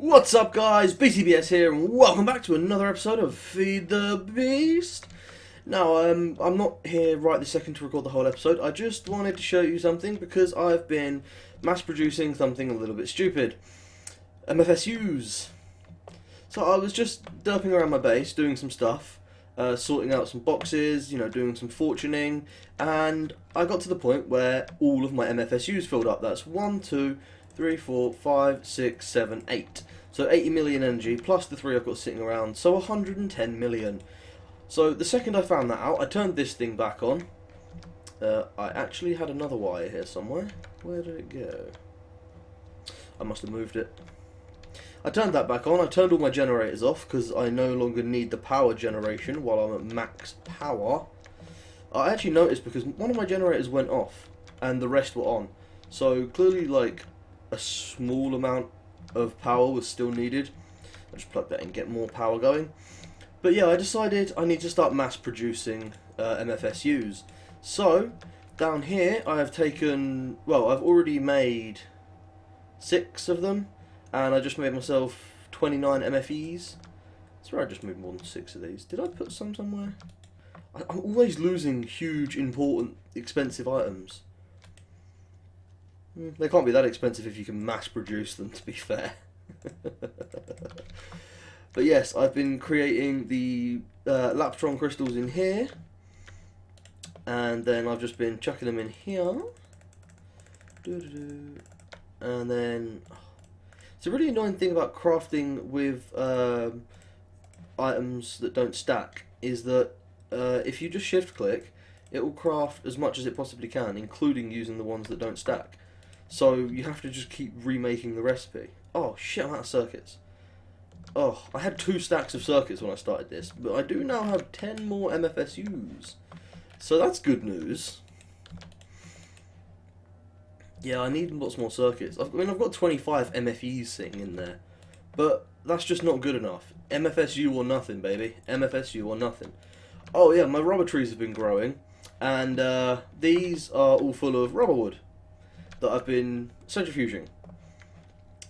What's up guys, BTBS here and welcome back to another episode of Feed the Beast. Now I'm not here right this second to record the whole episode. I just wanted to show you something because I've been mass producing something a little bit stupid. MFSUs. So I was just derping around my base doing some stuff, sorting out some boxes, doing some fortuning, and I got to the point where all of my MFSUs filled up. That's 1, 2, 3, 4, 5, 6, 7, 8. So 80 million energy plus the 3 I've got sitting around, so 110 million. So the second I found that out, I turned this thing back on. I actually had another wire here somewhere. Where did it go? I must have moved it. I turned that back on. I turned all my generators off because I no longer need the power generation while I'm at max power. I actually noticed because one of my generators went off and the rest were on. So clearly like a small amount of power was still needed. I just plug that in, get more power going. But yeah, I decided I need to start mass producing MFSUs. So down here I have taken, well, I've already made 6 of them, and I just made myself 29 MFEs. I swear I just made more than 6 of these. Did I put some somewhere? I'm always losing huge, important, expensive items. They can't be that expensive if you can mass produce them, to be fair. But yes, I've been creating the Laptron crystals in here, and then I've just been chucking them in here. And then it's a really annoying thing about crafting with items that don't stack is that if you just shift click, it will craft as much as it possibly can, including using the ones that don't stack. So you have to just keep remaking the recipe. Oh shit, I'm out of circuits. Oh, I had 2 stacks of circuits when I started this, but I do now have 10 more MFSUs. So that's good news. Yeah, I need lots more circuits. I've got 25 MFEs sitting in there, but that's just not good enough. MFSU or nothing, baby. MFSU or nothing. Oh yeah, my rubber trees have been growing, and these are all full of rubber wood that I've been centrifuging.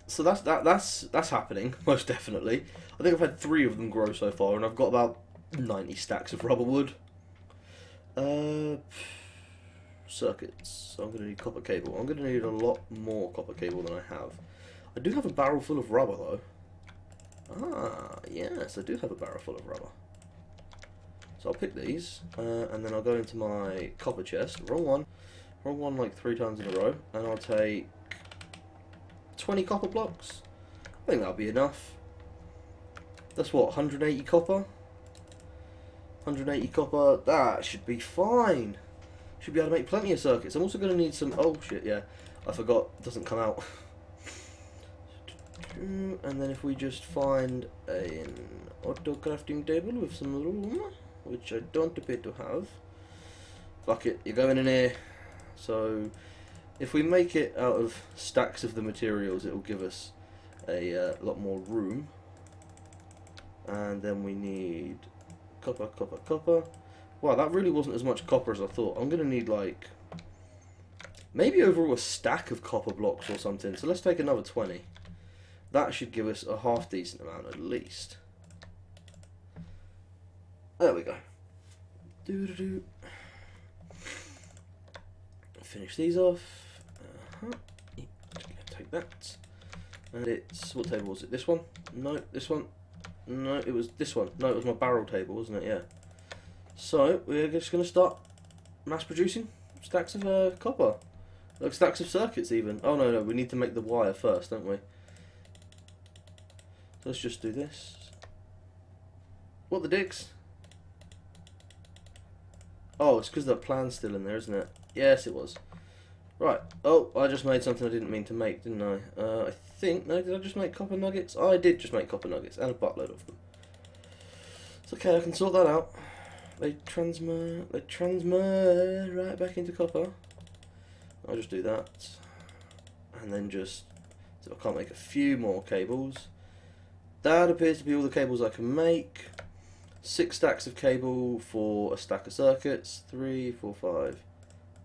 So that's happening, most definitely. I think I've had 3 of them grow so far, and I've got about 90 stacks of rubber wood. Circuits. So I'm going to need copper cable. I'm going to need a lot more copper cable than I have. I do have a barrel full of rubber, though. Ah, yes, I do have a barrel full of rubber. So I'll pick these, and then I'll go into my copper chest. Wrong one like 3 times in a row, and I'll take 20 copper blocks. I think that'll be enough. That's what, 180 copper? 180 copper, that should be fine. Should be able to make plenty of circuits. I'm also going to need some, oh shit, yeah, I forgot, it doesn't come out. And then if we just find an auto crafting table with some room, which I don't appear to have. Fuck it, you're going in here. So if we make it out of stacks of the materials, it will give us a lot more room. And then we need copper, copper, copper. Wow, that really wasn't as much copper as I thought. I'm going to need like maybe overall a stack of copper blocks or something. So let's take another 20. That should give us a half decent amount at least. There we go. Finish these off. Take that. And it's, what table was it? This one? No, this one. No, it was this one. No, it was my barrel table, wasn't it? Yeah. So we're just going to start mass producing stacks of copper. Like stacks of circuits even. Oh no, we need to make the wire first, don't we? Let's just do this. What the dicks? Oh, it's because the plan's still in there, isn't it? Yes, it was. Right. Oh, I just made something I didn't mean to make, didn't I? I think, no, did I just make copper nuggets? Oh, I did just make copper nuggets, and a buttload of them. It's okay, I can sort that out. They transmer right back into copper. I'll just do that. And then just, so I can't make a few more cables. That appears to be all the cables I can make. 6 stacks of cable for a stack of circuits. 3, 4, 5,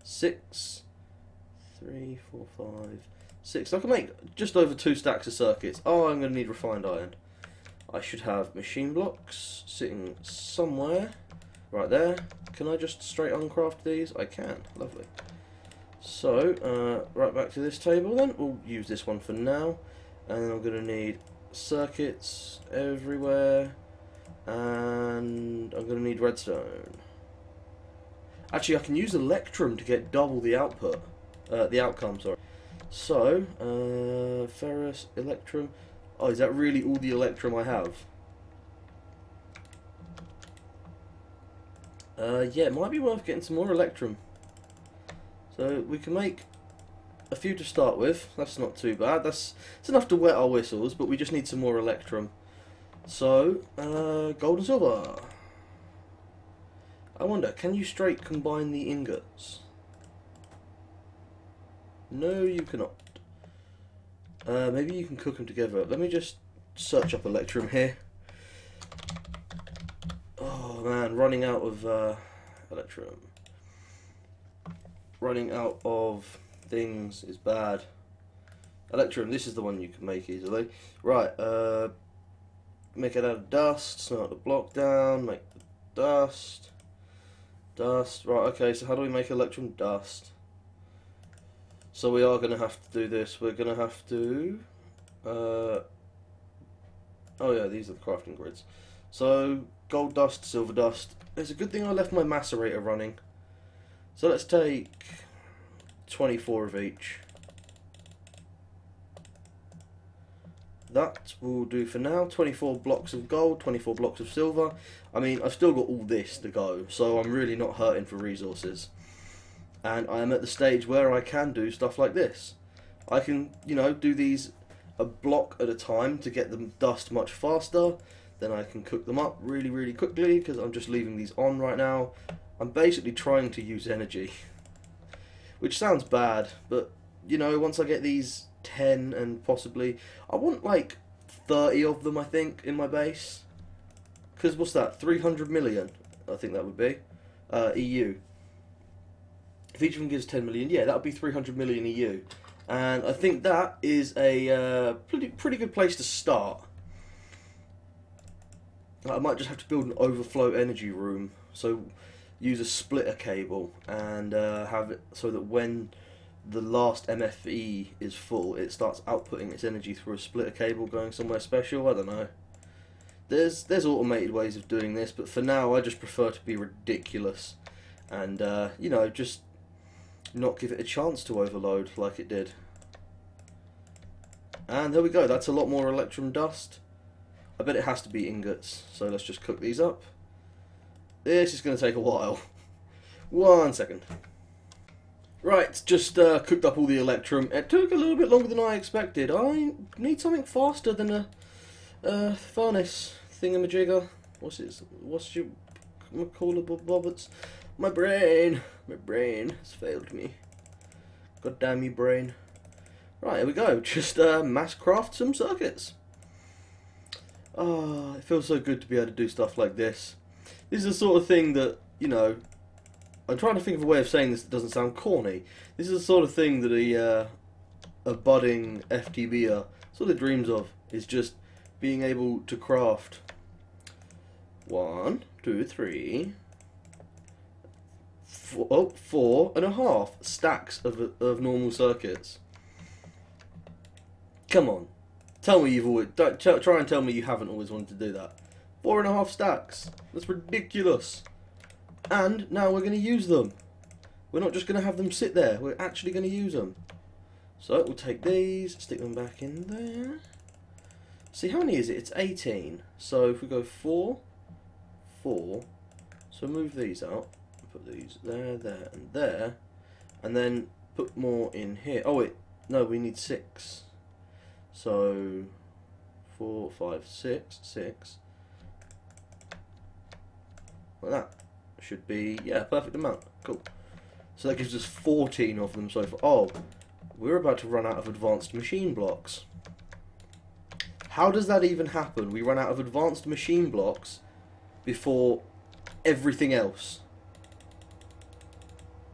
6. 3, 4, 5, 6. I can make just over 2 stacks of circuits. Oh, I'm going to need refined iron. I should have machine blocks sitting somewhere. Right there. Can I just straight uncraft these? I can. Lovely. So, right back to this table then. We'll use this one for now. And then I'm going to need circuits everywhere. And I'm going to need redstone. Actually, I can use electrum to get double the output. The outcome, sorry. So, ferrous, electrum. Oh, is that really all the electrum I have? Yeah, it might be worth getting some more electrum. So we can make a few to start with. That's not too bad. It's enough to wet our whistles, but we just need some more electrum. So, gold and silver. I wonder, can you straight combine the ingots? No, you cannot. Maybe you can cook them together. Let me just search up electrum here. Oh man, running out of electrum. Running out of things is bad. Electrum, this is the one you can make easily. Right, make it out of dust, smelt the block down, make the dust. Dust, right, okay, so how do we make electrum dust? So we are going to have to do this. We're going to have to... oh yeah, these are the crafting grids. So, gold dust, silver dust. It's a good thing I left my macerator running. So let's take 24 of each. That will do for now. 24 blocks of gold, 24 blocks of silver. I mean, I've still got all this to go, so I'm really not hurting for resources. And I am at the stage where I can do stuff like this. I can, you know, do these a block at a time to get them dust much faster. Then I can cook them up really, really quickly because I'm just leaving these on right now. I'm basically trying to use energy. Which sounds bad, but, you know, once I get these 10 and possibly... I want like 30 of them, I think, in my base. Because what's that? 300 million, I think that would be. EU. If each of them gives 10 million, yeah, that would be 300 million EU. And I think that is a pretty good place to start. I might just have to build an overflow energy room. So use a splitter cable and have it so that when the last MFE is full, it starts outputting its energy through a splitter cable going somewhere special. I don't know. There's automated ways of doing this, but for now I just prefer to be ridiculous and you know, just not give it a chance to overload like it did. And there we go, that's a lot more electrum dust. I bet it has to be ingots, so let's just cook these up. This is going to take a while. 1 second. Right, just cooked up all the electrum. It took a little bit longer than I expected. I need something faster than a furnace thingamajigger. What's your callable bobbits? My brain has failed me. God damn you, brain. Right, here we go. Just mass craft some circuits. Oh, it feels so good to be able to do stuff like this. This is the sort of thing that, you know, I'm trying to think of a way of saying this that doesn't sound corny. This is the sort of thing that a budding FTBer sort of dreams of, is just being able to craft 1, 2, 3, 4.5 stacks of normal circuits. Come on. Tell me you've always... try and tell me you haven't always wanted to do that. 4.5 stacks. That's ridiculous. And now we're going to use them. We're not just going to have them sit there. We're actually going to use them. So we'll take these, stick them back in there. See, how many is it? It's 18. So if we go 4, 4. So move these out. Put these there, there, and there. And then put more in here. Oh wait, no, we need 6. So 4, 5, 6, 6. Like that. Should be, yeah, perfect amount. Cool. So that gives us 14 of them so far. Oh, we're about to run out of advanced machine blocks. How does that even happen? We run out of advanced machine blocks before everything else.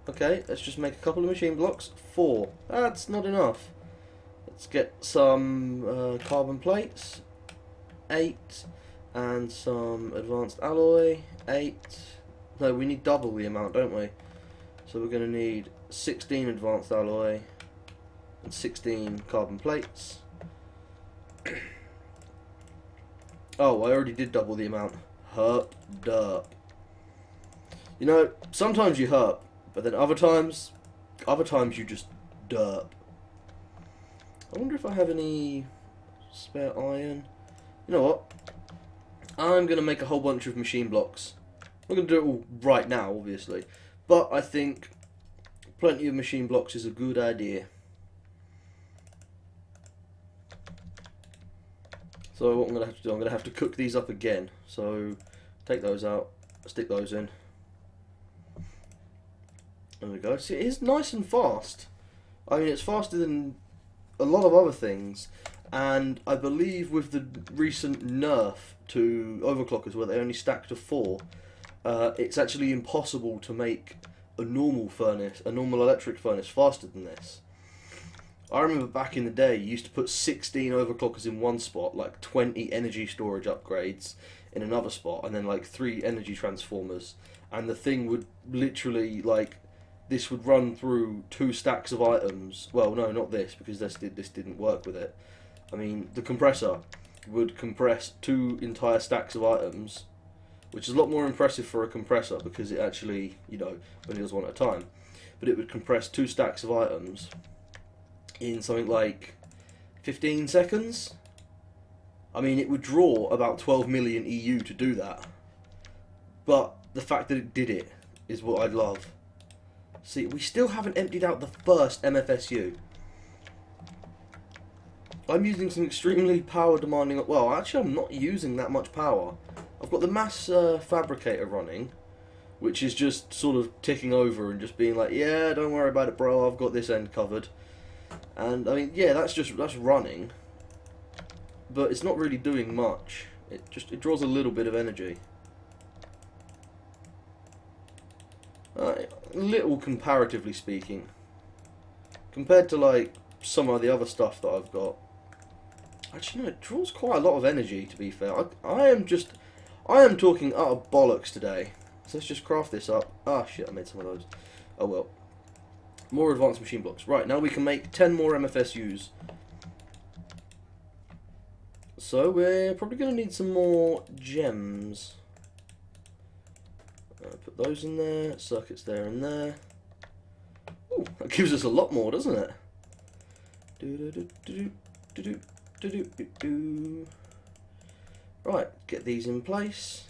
Okay, let's just make a couple of machine blocks. 4. That's not enough. Let's get some carbon plates, 8, and some advanced alloy, 8. No, we need double the amount, don't we? So we're going to need 16 advanced alloy and 16 carbon plates. Oh, I already did double the amount. Herp derp. You know, sometimes you herp, but then other times you just derp. I wonder if I have any spare iron. You know what? I'm going to make a whole bunch of machine blocks. I'm going to do it all right now, obviously. But I think plenty of machine blocks is a good idea. So what I'm going to have to do, I'm going to have to cook these up again. So take those out, stick those in. There we go. See, it is nice and fast. I mean, it's faster than a lot of other things, and I believe with the recent nerf to overclockers where they only stack to 4, it's actually impossible to make a normal furnace, a normal electric furnace, faster than this. I remember back in the day you used to put 16 overclockers in one spot, like 20 energy storage upgrades in another spot, and then like 3 energy transformers, and the thing would literally, like, this would run through 2 stacks of items. Well, no, not this, because this didn't work with it. I mean, the compressor would compress 2 entire stacks of items, which is a lot more impressive for a compressor, because it actually, you know, only does one at a time. But it would compress 2 stacks of items in something like 15 seconds. I mean, it would draw about 12 million EU to do that. But the fact that it did it is what I love. See, we still haven't emptied out the first MFSU. I'm using some extremely power demanding... Well, actually I'm not using that much power. I've got the mass fabricator running, which is just sort of ticking over and just being like, yeah, don't worry about it, bro, I've got this end covered. And, I mean, yeah, that's running. But it's not really doing much. It draws a little bit of energy. Little comparatively speaking, compared to like some of the other stuff that I've got. Actually, no, it draws quite a lot of energy, to be fair. I am talking utter bollocks today. So let's just craft this up. Ah, shit, I made some of those. Oh well. More advanced machine blocks. Right, now we can make 10 more MFSUs. So we're probably going to need some more gems. Put those in there, circuits there and there. Ooh, that gives us a lot more, doesn't it? Right, get these in place.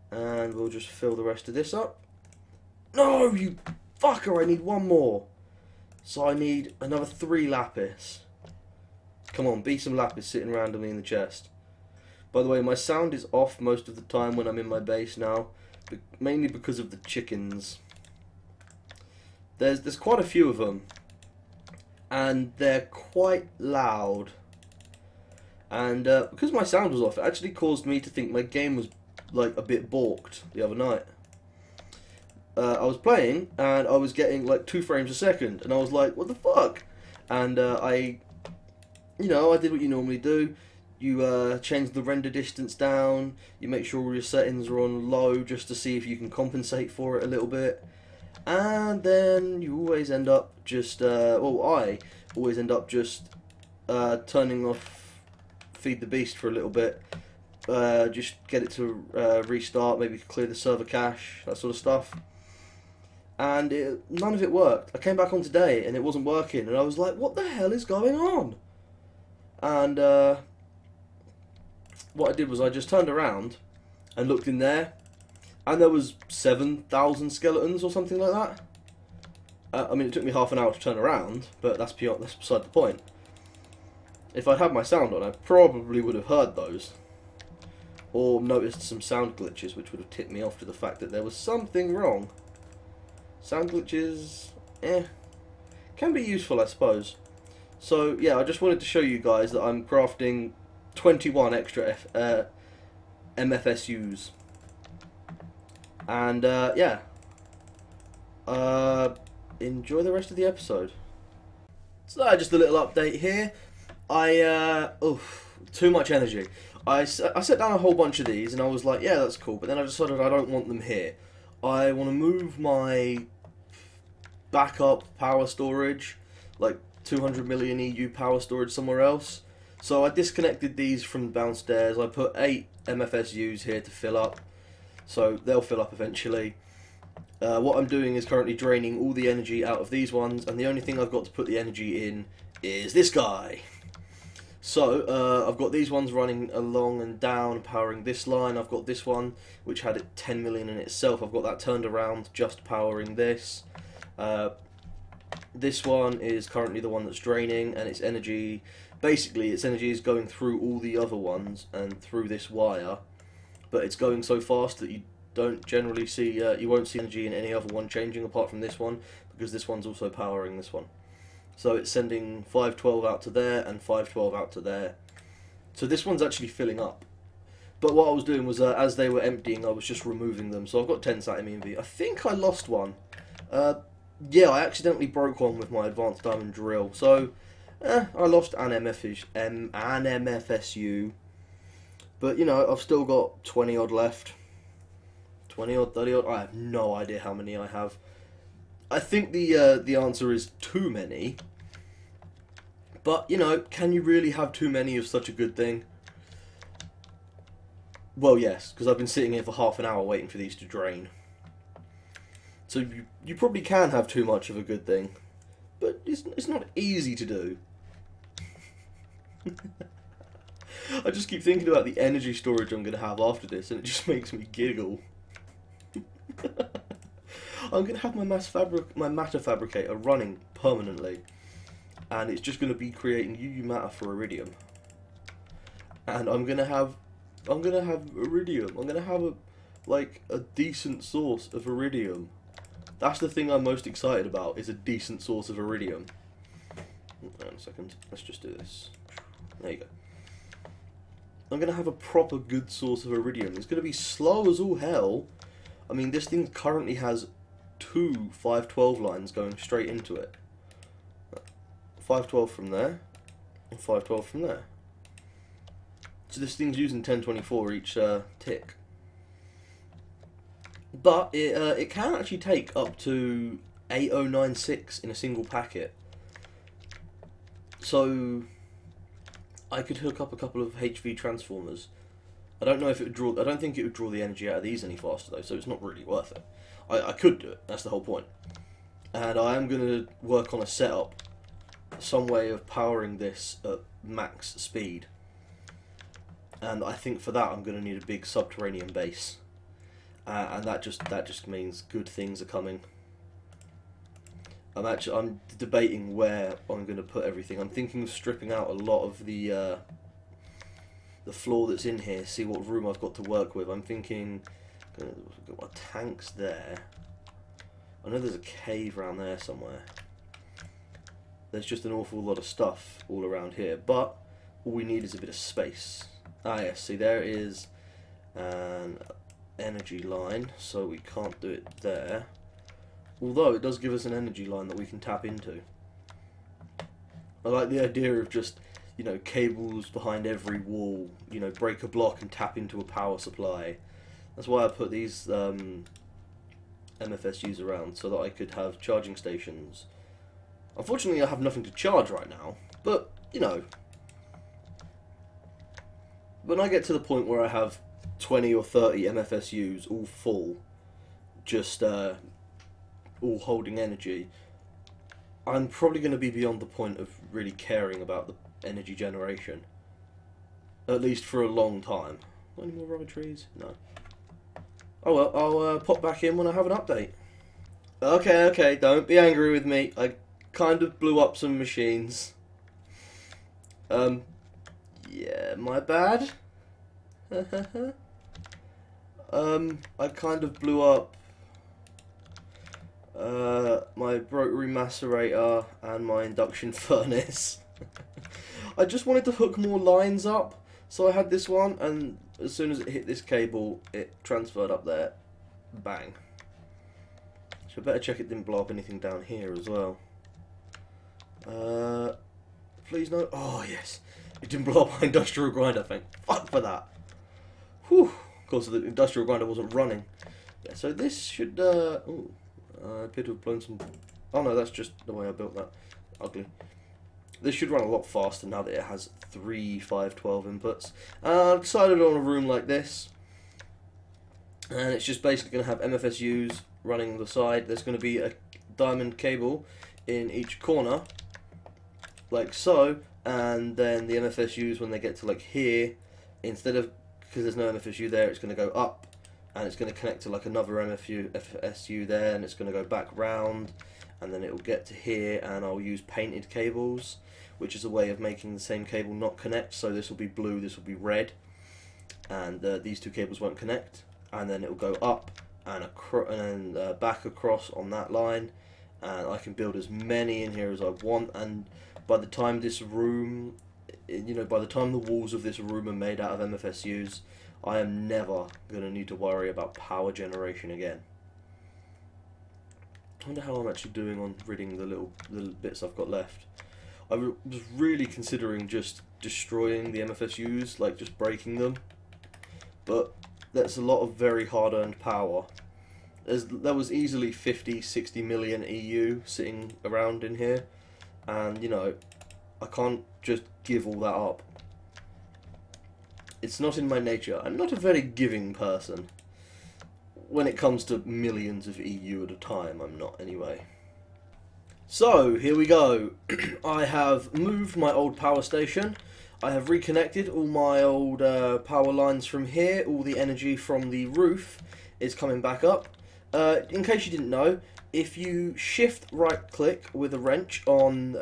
And we'll just fill the rest of this up. No, you fucker, I need one more. So I need another 3 lapis. Come on, be some lapis sitting randomly in the chest. By the way, my sound is off most of the time when I'm in my base now. Mainly because of the chickens. There's quite a few of them, and they're quite loud. And because my sound was off, it actually caused me to think my game was like a bit balked the other night. I was playing and I was getting like 2 frames a second, and I was like, what the fuck? And I did what you normally do. You change the render distance down, you make sure all your settings are on low just to see if you can compensate for it a little bit. And then you always end up just, I always end up just turning off Feed the Beast for a little bit. Just get it to restart, maybe clear the server cache, that sort of stuff. And none of it worked. I came back on today and it wasn't working, and I was like, what the hell is going on? And what I did was I just turned around and looked in there, and there was 7,000 skeletons or something like that. I mean, it took me half an hour to turn around, but that's beside the point. If I'd had my sound on, I probably would have heard those, or noticed some sound glitches, which would have tipped me off to the fact that there was something wrong. Sound glitches, can be useful, I suppose. So yeah, I just wanted to show you guys that I'm crafting 21 extra MFSUs. And yeah, enjoy the rest of the episode. So just a little update here. Too much energy. I set down a whole bunch of these and I was like, yeah, that's cool, but then I decided I don't want them here. I want to move my backup power storage, like 200 million EU power storage, somewhere else. So I disconnected these from downstairs. I put 8 MFSUs here to fill up, so they'll fill up eventually. What I'm doing is currently draining all the energy out of these ones, and the only thing I've got to put the energy in is this guy. So I've got these ones running along and down, powering this line. I've got this one, which had 10 million in itself. I've got that turned around, just powering this. This one is currently the one that's draining, and its energy, basically its energy is going through all the other ones and through this wire, but it's going so fast that you don't generally see, you won't see energy in any other one changing apart from this one, because this one's also powering this one. So it's sending 512 out to there and 512 out to there. So this one's actually filling up. But what I was doing was, as they were emptying, I was just removing them. So I've got 10 sat EMV. I think I lost one. Yeah, I accidentally broke one with my advanced diamond drill. So, I lost an MFSU. But, you know, I've still got 20 odd left. 20 odd, 30 odd. I have no idea how many I have. I think the answer is too many. But, you know, can you really have too many of such a good thing? Well, yes, because I've been sitting here for half an hour waiting for these to drain. So you probably can have too much of a good thing. But it's not easy to do. I just keep thinking about the energy storage I'm going to have after this, and it just makes me giggle. I'm going to have my matter fabricator running permanently, and it's just going to be creating UU matter for iridium. And I'm going to have iridium. I'm going to have a decent source of iridium. That's the thing I'm most excited about, is a decent source of iridium. Hang on a second. Let's just do this. There you go. I'm going to have a proper good source of iridium. It's going to be slow as all hell. I mean, this thing currently has 2 512 lines going straight into it. 512 from there, and 512 from there. So this thing's using 1024 each tick. But it can actually take up to 8096 in a single packet. So I could hook up a couple of HV transformers. I don't know if it would draw. I don't think it would draw the energy out of these any faster though. So it's not really worth it. I could do it. That's the whole point. And I am going to work on a setup, some way of powering this at max speed. And I think for that I'm going to need a big subterranean base. And that just means good things are coming. I'm debating where I'm going to put everything. I'm thinking of stripping out a lot of the floor that's in here. See what room I've got to work with. I'm thinking, I've got my tanks there. I know there's a cave around there somewhere. There's just an awful lot of stuff all around here, but all we need is a bit of space. Ah yes, see there is an energy line, so we can't do it there. Although it does give us an energy line that we can tap into. I like the idea of just, you know, cables behind every wall, you know, break a block and tap into a power supply. That's why I put these MFSUs around, so that I could have charging stations. Unfortunately I have nothing to charge right now, but, you know, when I get to the point where I have 20 or 30 MFSUs all full, just all holding energy, I'm probably going to be beyond the point of really caring about the energy generation. At least for a long time. Any more rubber trees? No. Oh well, I'll pop back in when I have an update. Okay, don't be angry with me. I kind of blew up some machines. Yeah, my bad. I kind of blew up my rotary macerator and my induction furnace. I just wanted to hook more lines up, so I had this one, and as soon as it hit this cable, it transferred up there. Bang. So I better check it didn't blow up anything down here as well. Please no. Oh yes, it didn't blow up my industrial grinder. Thank fuck for that. Whew. Of course, the industrial grinder wasn't running. Yeah, so this should. I appear to have blown some. Oh no, that's just the way I built that. Ugly. This should run a lot faster now that it has 3, 5, 12 inputs. I decided on a room like this, and it's just basically going to have MFSUs running the side. There's going to be a diamond cable in each corner, like so, and then the MFSUs, when they get to like here, instead of, because there's no MFSU there, it's going to go up, and it's going to connect to like another MFSU there, and it's going to go back round, and then it will get to here, and I'll use painted cables, which is a way of making the same cable not connect. So this will be blue, this will be red, and these two cables won't connect, and then it will go up and back across on that line, and I can build as many in here as I want. And by the time this room, by the time the walls of this room are made out of MFSUs, I am never going to need to worry about power generation again. I wonder how I'm actually doing on ridding the little bits I've got left. I was really considering just destroying the MFSUs, like just breaking them, but that's a lot of very hard-earned power. There was easily 50, 60 million EU sitting around in here, and I can't just give all that up. It's not in my nature. I'm not a very giving person. When it comes to millions of EU at a time, I'm not anyway. So, here we go. I have moved my old power station. I have reconnected all my old power lines from here. All the energy from the roof is coming back up. In case you didn't know, if you shift right click with a wrench on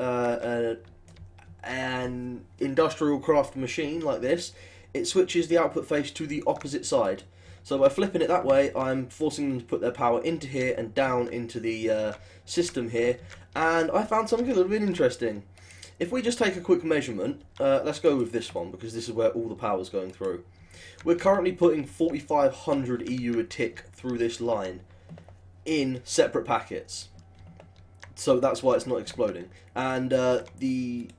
an industrial craft machine like this, it switches the output face to the opposite side. So by flipping it that way, I'm forcing them to put their power into here and down into the system here. And I found something a little bit interesting. If we just take a quick measurement, let's go with this one, because this is where all the power is going through. We're currently putting 4,500 EU a tick through this line in separate packets. So that's why it's not exploding. And the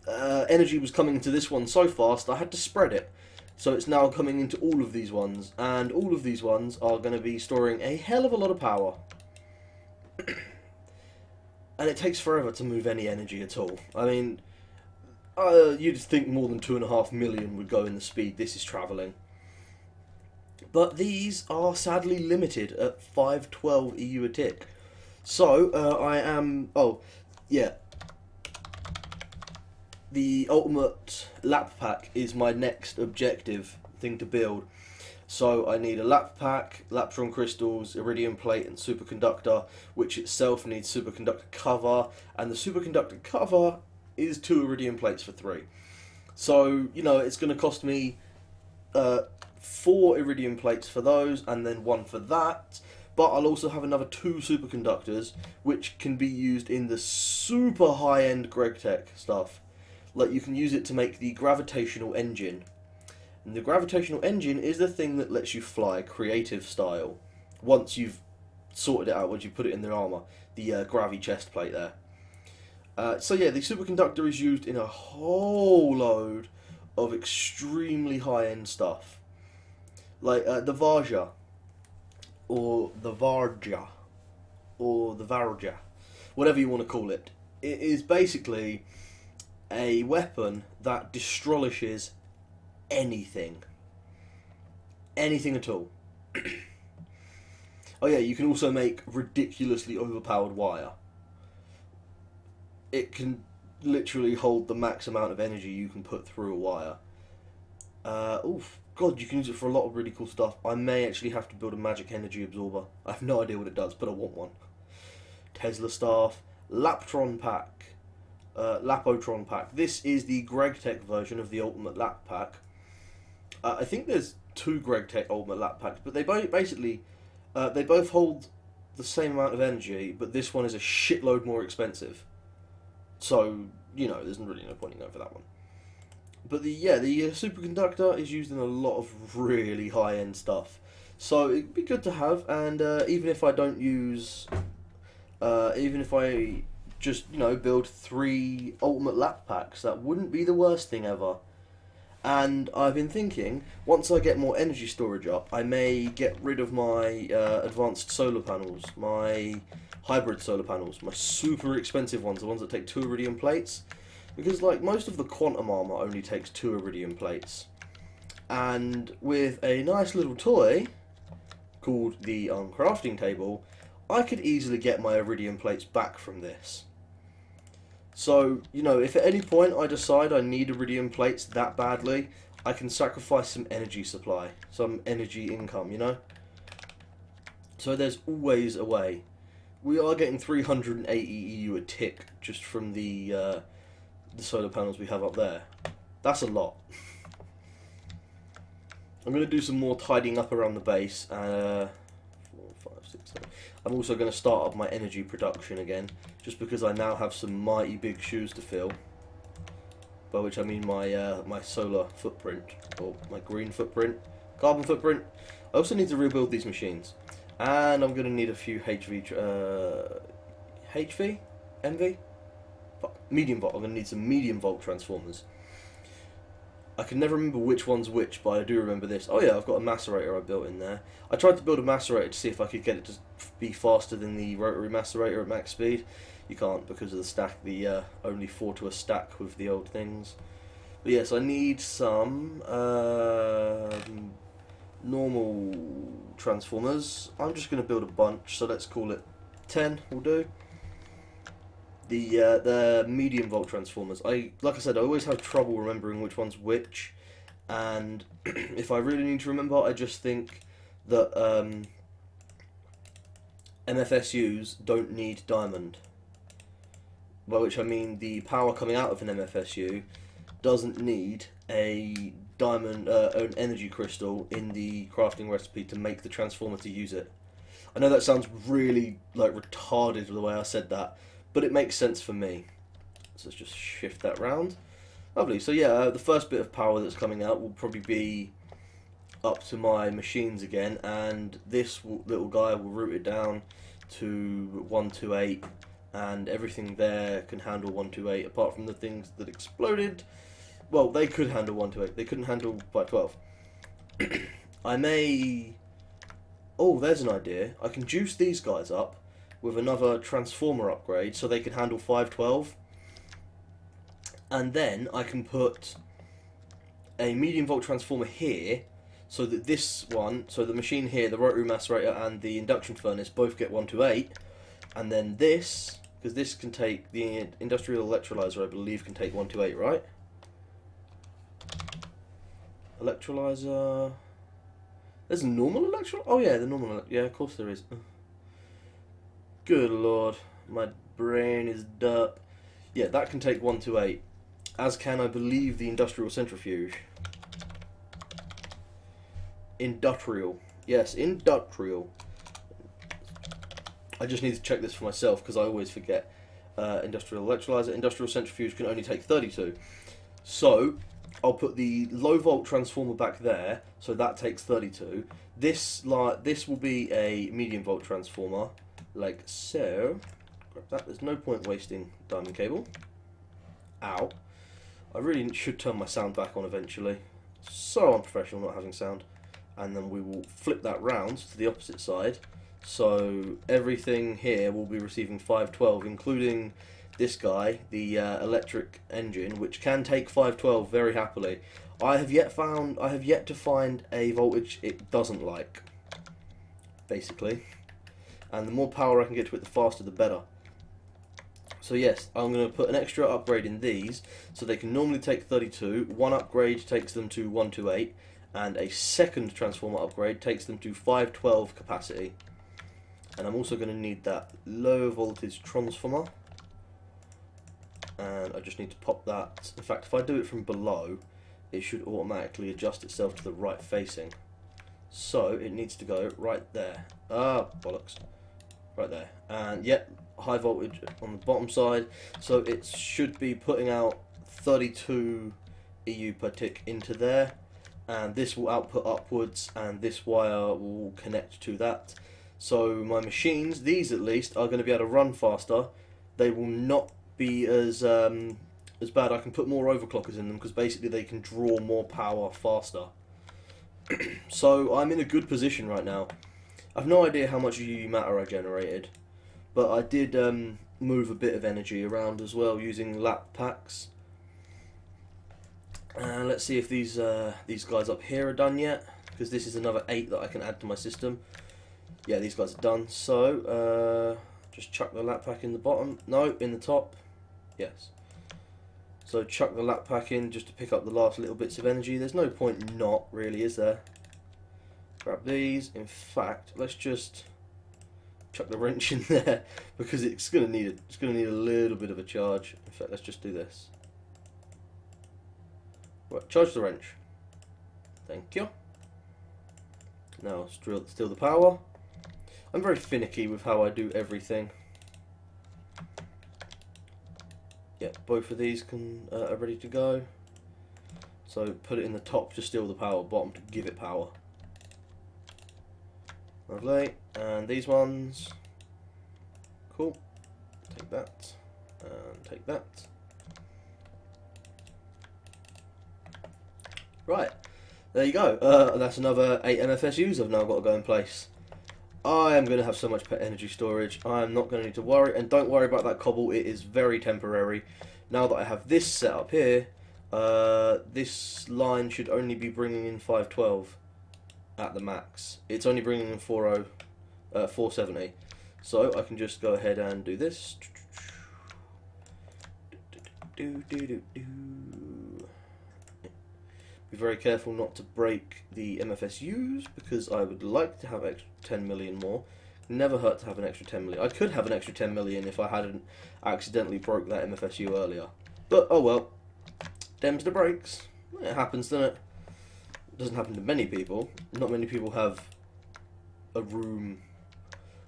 energy was coming into this one so fast, I had to spread it. So it's now coming into all of these ones, and all of these ones are going to be storing a hell of a lot of power. And it takes forever to move any energy at all. I mean, you'd think more than 2.5 million would go in the speed this is travelling. But these are sadly limited at 512 EU a tick. So, oh, yeah. The ultimate lap pack is my next objective thing to build. So I need a lap pack, Laptron crystals, iridium plate and superconductor, which itself needs superconductor cover, and the superconductor cover is 2 iridium plates for 3. So, it's going to cost me 4 iridium plates for those, and then 1 for that. But I'll also have another 2 superconductors, which can be used in the super high-end GregTech stuff. Like, you can use it to make the gravitational engine. And the gravitational engine is the thing that lets you fly creative style. Once you've sorted it out, once you put it in the armour. The gravy chest plate there. So yeah, the superconductor is used in a whole load of extremely high-end stuff. Like the Varja. Or the Varja. Or the Varja. Whatever you want to call it. It is basically a weapon that destrolishes anything. Anything at all. Oh yeah, you can also make ridiculously overpowered wire. It can literally hold the max amount of energy you can put through a wire. Oof. God, you can use it for a lot of really cool stuff. I may actually have to build a magic energy absorber. I have no idea what it does, but I want one. Tesla staff. Laptron pack. Lapotron pack. This is the GregTech version of the Ultimate Lap Pack. I think there's 2 GregTech Ultimate Lap Packs, but they basically they both hold the same amount of energy, but this one is a shitload more expensive. So, there's really no point in going for that one. But the superconductor is used in a lot of really high-end stuff. So it'd be good to have, and even if I don't use, even if I just, you know, build 3 ultimate lap packs. That wouldn't be the worst thing ever. And I've been thinking, once I get more energy storage up, I may get rid of my advanced solar panels, my hybrid solar panels, my super expensive ones, the ones that take 2 iridium plates. Because, like, most of the quantum armor only takes 2 iridium plates. And with a nice little toy called the crafting table, I could easily get my iridium plates back from this. So, you know, if at any point I decide I need iridium plates that badly, I can sacrifice some energy supply, some energy income, you know? So there's always a way. We are getting 380 EU a tick just from the solar panels we have up there. That's a lot. I'm going to do some more tidying up around the base. 4, 5, 6, 7. I'm also going to start up my energy production again, just because I now have some mighty big shoes to fill. By which I mean my solar footprint, or my green footprint, carbon footprint. I also need to rebuild these machines, and I'm going to need a few medium volt. I'm going to need some medium volt transformers. I can never remember which one's which, but I do remember this. Oh yeah, I've got a macerator I built in there. I tried to build a macerator to see if I could get it to be faster than the rotary macerator at max speed. You can't because of the stack, the only 4 to a stack with the old things. But yes, I need some normal transformers. I'm just going to build a bunch, so let's call it 10 will do. The medium volt transformers. Like I said, I always have trouble remembering which one's which, and if I really need to remember, I just think that MFSUs don't need diamond. By which I mean the power coming out of an MFSU doesn't need a diamond, an energy crystal in the crafting recipe to make the transformer to use it. I know that sounds really like retarded the way I said that, but it makes sense for me. So let's just shift that round. Lovely. So yeah, the first bit of power that's coming out will probably be up to my machines again, and this little guy will route it down to 128, and everything there can handle 128, apart from the things that exploded. Well, they could handle 128. They couldn't handle 512. I may... Oh, there's an idea. I can juice these guys up with another transformer upgrade so they can handle 512, and then I can put a medium volt transformer here so that this one, so the machine here, the rotary macerator and the induction furnace both get 128, and then this, because this can take, the industrial electrolyzer I believe can take 128, right? Electrolyzer, there's a normal electrolyzer? Oh yeah, the normal, yeah, of course there is. Good lord, my brain is derp. Yeah, that can take 128, as can, I believe, the industrial centrifuge. Industrial. Yes, industrial. I just need to check this for myself, because I always forget. Industrial electrolyzer, industrial centrifuge can only take 32. So, I'll put the low volt transformer back there, so that takes 32. This will be a medium volt transformer, like so. Grab that. There's no point wasting diamond cable. Ow. I really should turn my sound back on eventually. So unprofessional not having sound. And then we will flip that round to the opposite side. So everything here will be receiving 512, including this guy, the electric engine, which can take 512 very happily. I have yet to find a voltage it doesn't like, basically. And the more power I can get to it, the faster the better. So yes, I'm going to put an extra upgrade in these, so they can normally take 32. One upgrade takes them to 128, and a second transformer upgrade takes them to 512 capacity. And I'm also going to need that low voltage transformer. And I just need to pop that. In fact, if I do it from below, it should automatically adjust itself to the right facing. So it needs to go right there. Ah, bollocks. Right there. And yep, high voltage on the bottom side. So it should be putting out 32 EU per tick into there. And this will output upwards, and this wire will connect to that. So my machines, these at least, are going to be able to run faster they will not be as bad. I can put more overclockers in them because basically they can draw more power faster. So I'm in a good position right now. I've no idea how much UV matter I generated, but I did move a bit of energy around as well using lap packs. And let's see if these guys up here are done yet, because this is another 8 that I can add to my system. Yeah, these guys are done. So just chuck the lap pack in the bottom. No, in the top. Yes. So chuck the lap pack in just to pick up the last little bits of energy. There's no point not, really, is there? Grab these. In fact, let's just chuck the wrench in there because it's gonna need a little bit of a charge. In fact, let's just do this. Right, charge the wrench. Thank you. Now steal the power. I'm very finicky with how I do everything. Yeah, both of these are ready to go. So put it in the top to steal the power, bottom to give it power. Lovely. And these ones. Cool. Take that. And take that. Right. There you go. That's another 8 MFSUs I've now got to go in place. I am going to have so much energy storage. I am not going to need to worry. And don't worry about that cobble. It is very temporary. Now that I have this set up here, this line should only be bringing in 512 at the max. It's only bringing in 470. So I can just go ahead and do this. Be very careful not to break the MFSUs because I would like to have extra 10 million more. Never hurt to have an extra 10 million. I could have an extra 10 million if I hadn't accidentally broke that MFSU earlier. But oh well. Them's the breaks. It happens, doesn't it? It doesn't happen to many people. Not many people have a room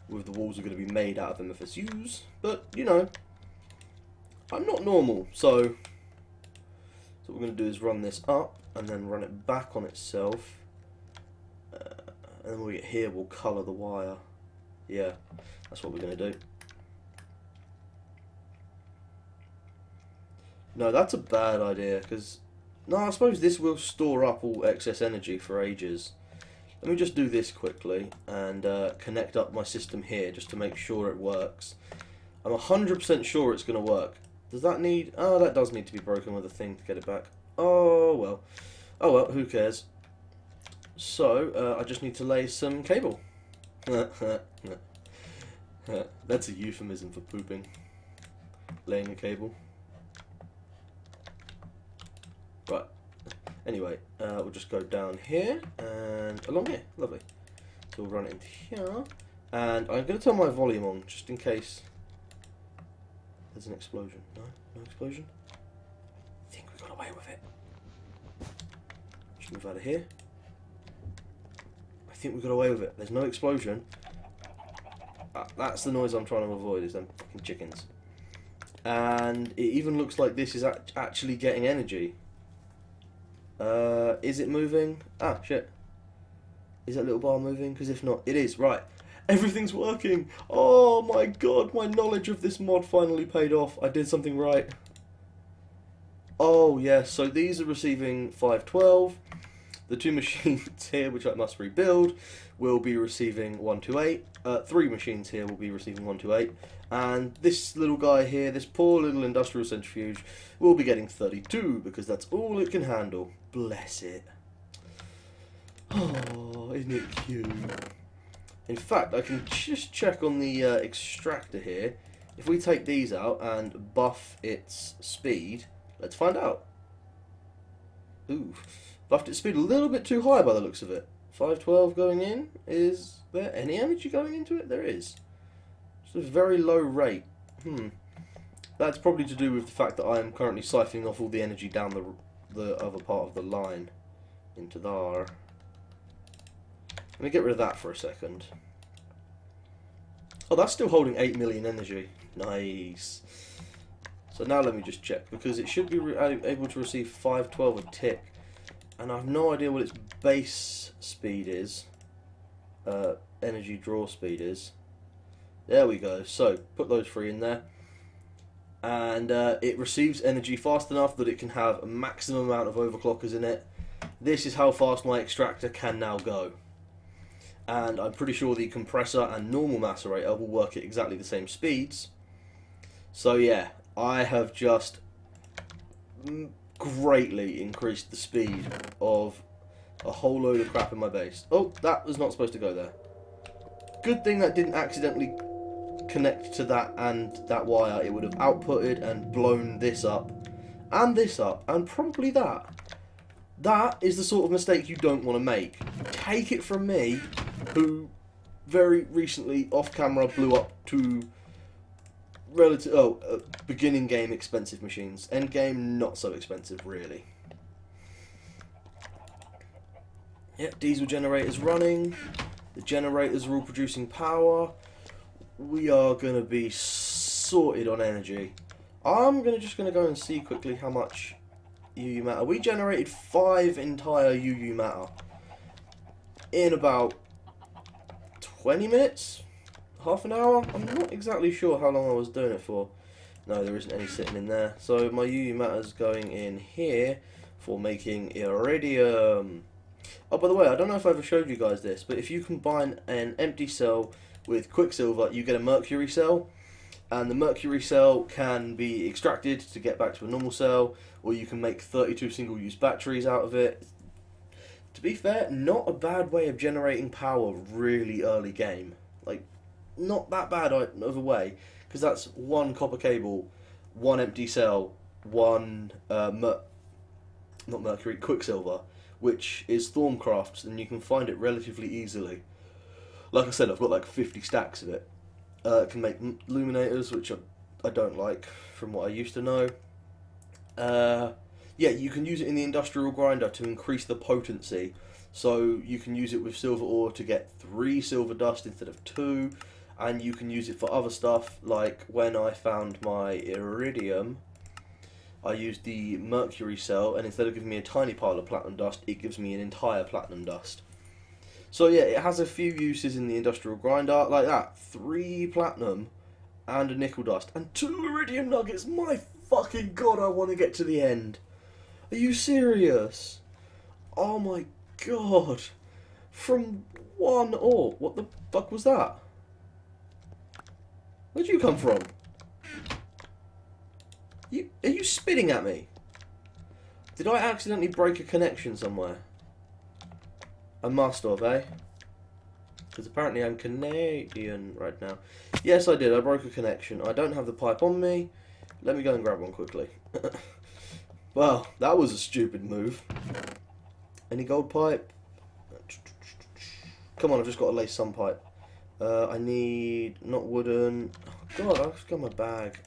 with the walls are going to be made out of MFSUs. But, you know, I'm not normal. So what we're going to do is run this up and then run it back on itself. And then when we get here, we'll colour the wire. Yeah, that's what we're going to do. No, that's a bad idea, because... No, I suppose this will store up all excess energy for ages. Let me just do this quickly, and connect up my system here, just to make sure it works. I'm 100% sure it's going to work. Does that need... Oh, that does need to be broken with a thing to get it back. Oh, well. Oh, well, who cares? So, I just need to lay some cable. That's a euphemism for pooping. Laying a cable. Right. Anyway, we'll just go down here and along here. Lovely. So we'll run it into here. And I'm going to turn my volume on just in case there's an explosion. No? No explosion? I think we got away with it. Just move out of here. I think we got away with it. There's no explosion. That's the noise I'm trying to avoid, is them fucking chickens. And it even looks like this is actually getting energy. Is it moving? Ah, shit. Is that little bar moving? Because if not, it is. Right. Everything's working. Oh my god, my knowledge of this mod finally paid off. I did something right. Oh, yes. So these are receiving 512. The 2 machines here, which I must rebuild, will be receiving 128. 3 machines here will be receiving 128. And this little guy here, this poor little industrial centrifuge, will be getting 32 because that's all it can handle. Bless it. Oh, isn't it cute? In fact, I can just check on the extractor here. If we take these out and buff its speed, let's find out. Ooh, buffed its speed a little bit too high by the looks of it. 512 going in. Is there any energy going into it? There is. It's a very low rate. That's probably to do with the fact that I am currently siphoning off all the energy down the other part of the line into there. Let me get rid of that for a second. Oh, that's still holding 8 million energy. Nice. So now let me just check, because it should be able to receive 512 a tick. And I have no idea what its base speed is. Energy draw speed is. There we go. So, put those 3 in there. and it receives energy fast enough that it can have a maximum amount of overclockers in it. This is how fast my extractor can now go. And I'm pretty sure the compressor and normal macerator will work at exactly the same speeds. So yeah, I have just greatly increased the speed of a whole load of crap in my base. Oh, that was not supposed to go there. Good thing that didn't accidentally connect to that and that wire. It would have outputted and blown this up, and probably that. That is the sort of mistake you don't want to make. Take it from me, who very recently off camera blew up two beginning game expensive machines. End game not so expensive really. Yep, diesel generators running. The generators are all producing power. We are going to be sorted on energy. I'm just going to go and see quickly how much UU matter. We generated 5 entire UU matter in about 20 minutes? Half an hour? I'm not exactly sure how long I was doing it for. No, there isn't any sitting in there. So my UU matter's going in here for making iridium. Oh, by the way, I don't know if I ever showed you guys this, but if you combine an empty cell with quicksilver, you get a mercury cell, and the mercury cell can be extracted to get back to a normal cell, or you can make 32 single-use batteries out of it. To be fair, not a bad way of generating power really early game. Like, not that bad of a way, because that's one copper cable, one empty cell, one quicksilver, which is Thorncraft's, and you can find it relatively easily. Like I said, I've got like 50 stacks of it. It can make luminators, which I don't like from what I used to know. Yeah, you can use it in the industrial grinder to increase the potency. So you can use it with silver ore to get 3 silver dust instead of 2. And you can use it for other stuff, like when I found my iridium, I used the mercury cell, and instead of giving me a tiny pile of platinum dust, it gives me an entire platinum dust. So yeah, it has a few uses in the industrial grinder, like that. 3 platinum and a nickel dust and 2 iridium nuggets. My fucking god, I want to get to the end. Are you serious? Oh my god. From 1 ore. What the fuck was that? Where'd you come from? Are you spitting at me? Did I accidentally break a connection somewhere? I must have, eh? Because apparently I'm Canadian right now. Yes, I did. I broke a connection. I don't have the pipe on me. Let me go and grab one quickly. Well, that was a stupid move. Any gold pipe? Come on, I've just got to lay some pipe. I need... not wooden... Oh, God, I've got my bag.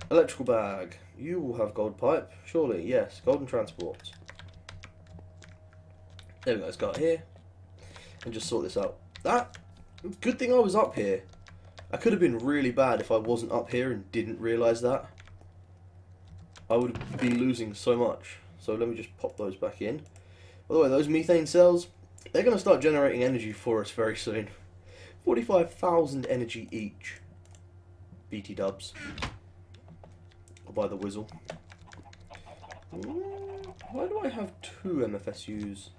Electrical bag. You will have gold pipe. Surely, yes. Golden transport. There we go, let's go out here and just sort this out. Good thing I was up here. I could have been really bad if I wasn't up here and didn't realise that. I would be losing so much. So let me just pop those back in. By the way, those methane cells, they're going to start generating energy for us very soon. 45,000 energy each. BT dubs. I'll buy the Whizzle. Why do I have 2 MFSUs?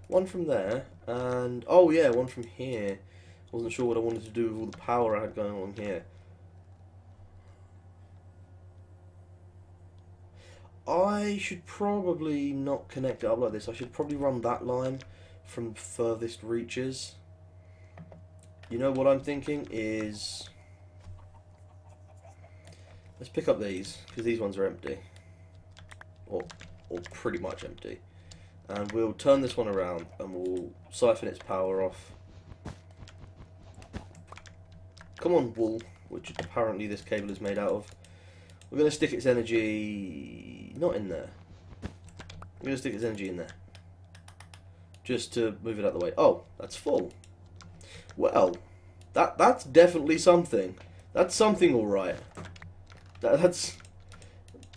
One from there, and oh yeah, one from here. Wasn't sure what I wanted to do with all the power I had going on here. I should probably not connect it up like this. I should probably run that line from furthest reaches. You know what I'm thinking is... let's pick up these, because these ones are empty. Or pretty much empty. And we'll turn this one around and we'll siphon its power off. Come on, wool, which apparently this cable is made out of. We're going to stick its energy... not in there. We're going to stick its energy in there. Just to move it out of the way. Oh, that's full. Well, that's definitely something. That's something alright. That's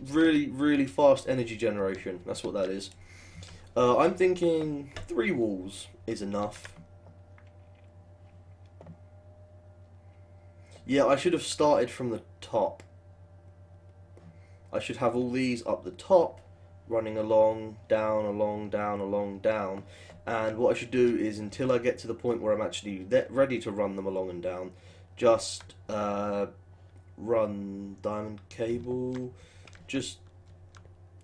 really, really fast energy generation. That's what that is. I'm thinking 3 walls is enough. Yeah, I should have started from the top. I should have all these up the top, running along, down, along, down, along, down. And what I should do is, until I get to the point where I'm actually ready to run them along and down, just run diamond cable, just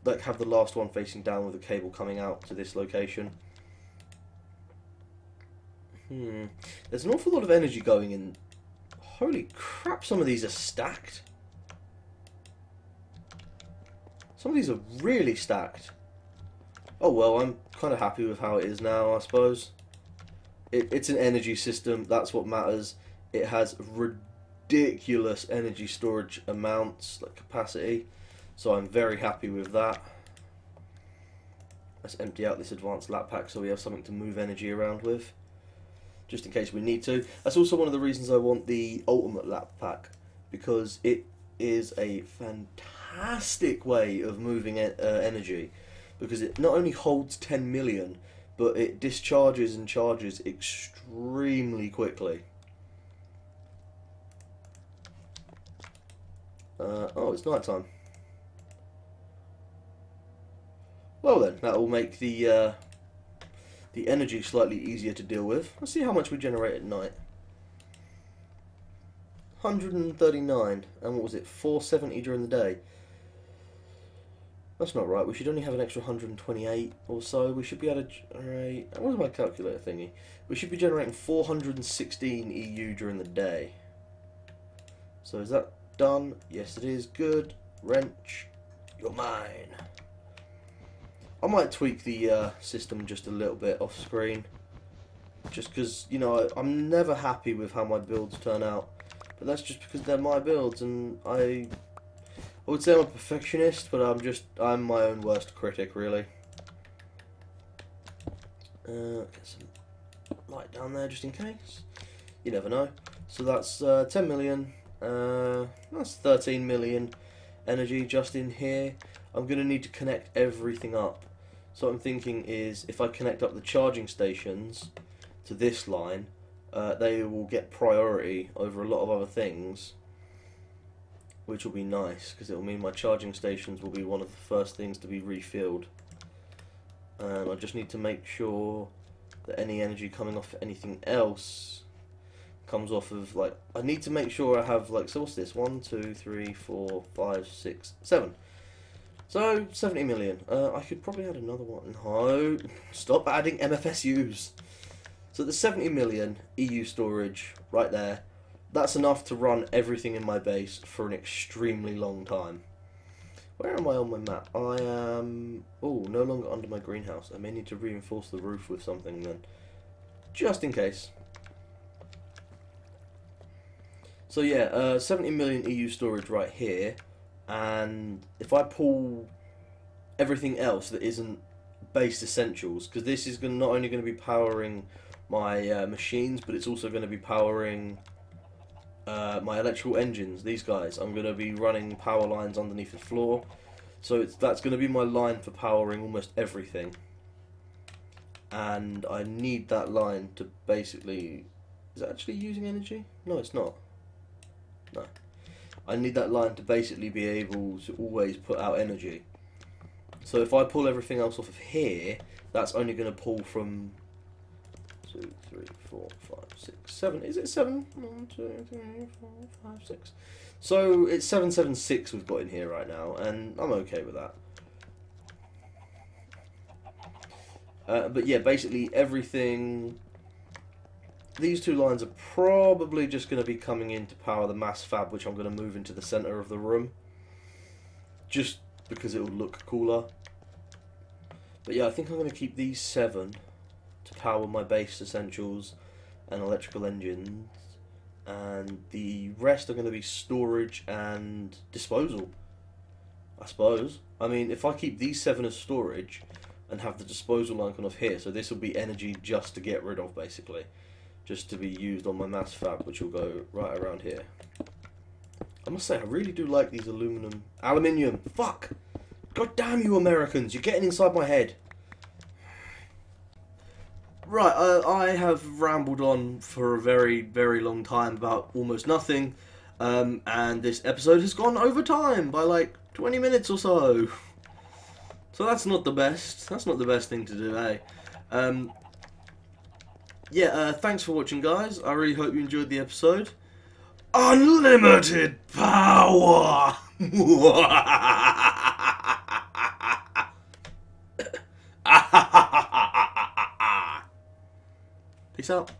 like have the last one facing down with the cable coming out to this location. There's an awful lot of energy going in. Holy crap, some of these are stacked. Some of these are really stacked. Oh well, I'm kind of happy with how it is now, I suppose. It's an energy system, that's what matters. It has ridiculous energy storage amounts, like capacity, so I'm very happy with that. Let's empty out this advanced lap pack so we have something to move energy around with, just in case we need to. That's also one of the reasons I want the ultimate lap pack, because it is a fantastic way of moving energy, because it not only holds 10 million, but it discharges and charges extremely quickly. Oh, it's night time. Well then, that will make the energy slightly easier to deal with. Let's see how much we generate at night. 139, and what was it, 470 during the day. That's not right, we should only have an extra 128 or so. We should be able to generate, where's my calculator thingy? We should be generating 416 EU during the day. So is that done? Yes it is, good. Wrench, you're mine. I might tweak the system just a little bit off screen, just because, you know, I'm never happy with how my builds turn out, but that's just because they're my builds, and I would say I'm a perfectionist, but I'm my own worst critic, really. Get some light down there just in case. You never know. So that's 10 million. That's 13 million energy just in here. I'm going to need to connect everything up. So what I'm thinking is, if I connect up the charging stations to this line, they will get priority over a lot of other things, which will be nice, because it will mean my charging stations will be one of the first things to be refilled. And I just need to make sure that any energy coming off anything else comes off of, like, I need to make sure I have, like, so what's this? 1, 2, 3, 4, 5, 6, 7. So, 70 million. I could probably add another one. No, stop adding MFSUs. So the 70 million EU storage right there. That's enough to run everything in my base for an extremely long time. Where am I on my map? I am... oh, no longer under my greenhouse. I may need to reinforce the roof with something then, just in case. So yeah, 70 million EU storage right here, and if I pull everything else that isn't base essentials, because this is not only going to be powering my machines, but it's also going to be powering my electrical engines, these guys. I'm going to be running power lines underneath the floor, so that's going to be my line for powering almost everything. And I need that line to basically... is it actually using energy? No, it's not. No. I need that line to basically be able to always put out energy. So if I pull everything else off of here, that's only going to pull from 2, 3, 4, 5, 6, 7. Is it 7? 1, 2, 3, 4, 5, 6. So it's 776 we've got in here right now, and I'm okay with that. But yeah, basically everything... these two lines are probably just going to be coming in to power the mass fab, which I'm going to move into the centre of the room, just because it will look cooler. But yeah, I think I'm going to keep these 7 to power my base essentials and electrical engines, and the rest are going to be storage and disposal, I suppose. I mean, if I keep these 7 as storage and have the disposal line come off here, so this will be energy just to get rid of, basically, just to be used on my mass fab, which will go right around here. I must say, I really do like these aluminium, fuck! God damn you Americans, you're getting inside my head. Right, I have rambled on for a very, very long time about almost nothing. And this episode has gone over time by like 20 minutes or so. So that's not the best. That's not the best thing to do, eh? Yeah, thanks for watching, guys. I really hope you enjoyed the episode. Unlimited power! Peace out.